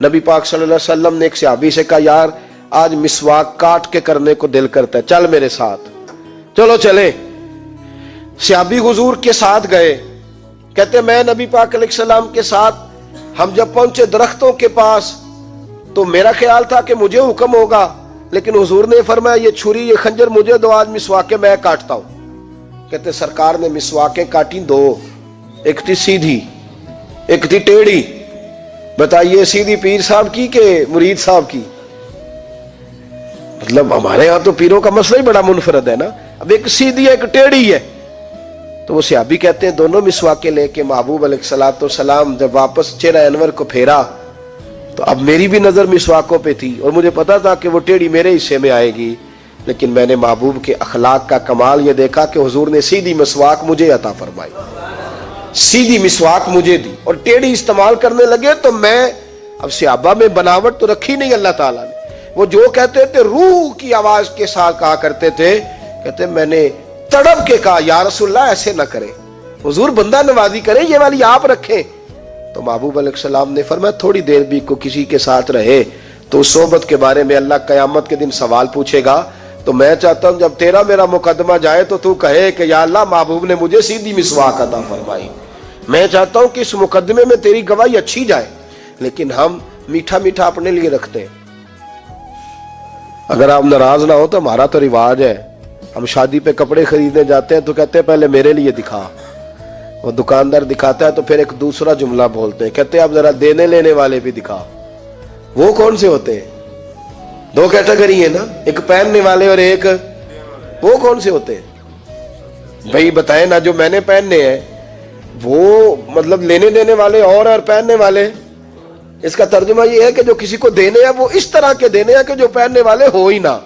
نبی پاک صلی اللہ علیہ وسلم نے ایک صحابی سے کہا یار آج مسواک کاٹ کے کرنے کو دل کرتا ہے، چل میرے ساتھ، چلو چلے۔ صحابی حضور کے ساتھ گئے، کہتے میں نبی پاک علیہ السلام کے ساتھ ہم جب پہنچے درختوں کے پاس تو میرا خیال تھا کہ مجھے حکم ہوگا، لیکن حضور نے فرمایا یہ چھری یہ خنجر مجھے دو، آج مسواکیں میں کاٹتا ہوں۔ کہتے سرکار نے مسواکیں کاٹی دو، ایک تھی سیدھی ایک تھی ٹیڑھی۔ بتائیے سیدھی پیر صاحب کی کہ مرید صاحب کی؟ مطلب ہمارے ہاں تو پیروں کا مسئلہ ہی بڑا منفرد ہے نا، اب ایک سیدھی ہے ایک ٹیڑھی ہے۔ تو وہ صحابی کہتے ہیں دونوں مسواکیں لے کے محبوب علیہ الصلوۃ والسلام جب واپس چہرہ انور کو پھیرا تو اب میری بھی نظر مسواکوں پہ تھی اور مجھے پتا تھا کہ وہ ٹیڑھی میرے حصے میں آئے گی، لیکن میں نے محبوب کے اخلاق کا کمال یہ دیکھا کہ حضور نے سیدھی مسواک مجھے عطا فرمائی، سیدھی مسواک مجھے دی، اور ٹیڑھی استعمال کرنے لگے تو میں اب صحابہ میں بناوٹ تو رکھی نہیں اللہ تعالیٰ نے، وہ جو کہتے تھے روح کی آواز کے ساتھ کہا کرتے تھے، کہتے میں نے تڑپ کے کہا یا رسول اللہ ایسے نہ کریں، حضور بندہ نوازی کریں، یہ والی آپ رکھیں۔ تو محبوب علیہ السلام نے فرمایا تھوڑی دیر بھی کو کسی کے ساتھ رہے تو اس صحبت کے بارے میں اللہ قیامت کے دن سوال پوچھے گا، تو میں چاہتا ہوں جب تیرا میرا مقدمہ جائے تو کہے کہ یا اللہ محبوب نے مجھے سیدھی مسواک عطا فرمائی۔ میں چاہتا ہوں کہ اس مقدمے میں تیری گواہی اچھی جائے، لیکن ہم میٹھا میٹھا اپنے لیے رکھتے ہیں۔ اگر آپ ناراض نہ ہو تو ہمارا تو رواج ہے، ہم شادی پہ کپڑے خریدنے جاتے ہیں تو کہتے ہیں پہلے میرے لیے دکھا، وہ دکاندار دکھاتا ہے تو پھر ایک دوسرا جملہ بولتے ہیں، کہتے ہیں اب ذرا دینے لینے والے بھی دکھا۔ وہ کون سے ہوتے ہیں؟ دو کیٹیگری ہیں نا، ایک پہننے والے اور ایک، وہ کون سے ہوتے ہیں بھائی بتائیں نا؟ جو میں نے پہننے ہیں وہ مطلب لینے دینے والے اور پہننے والے، اس کا ترجمہ یہ ہے کہ جو کسی کو دینے ہیں وہ اس طرح کے دینے ہیں کہ جو پہننے والے ہو ہی نہ۔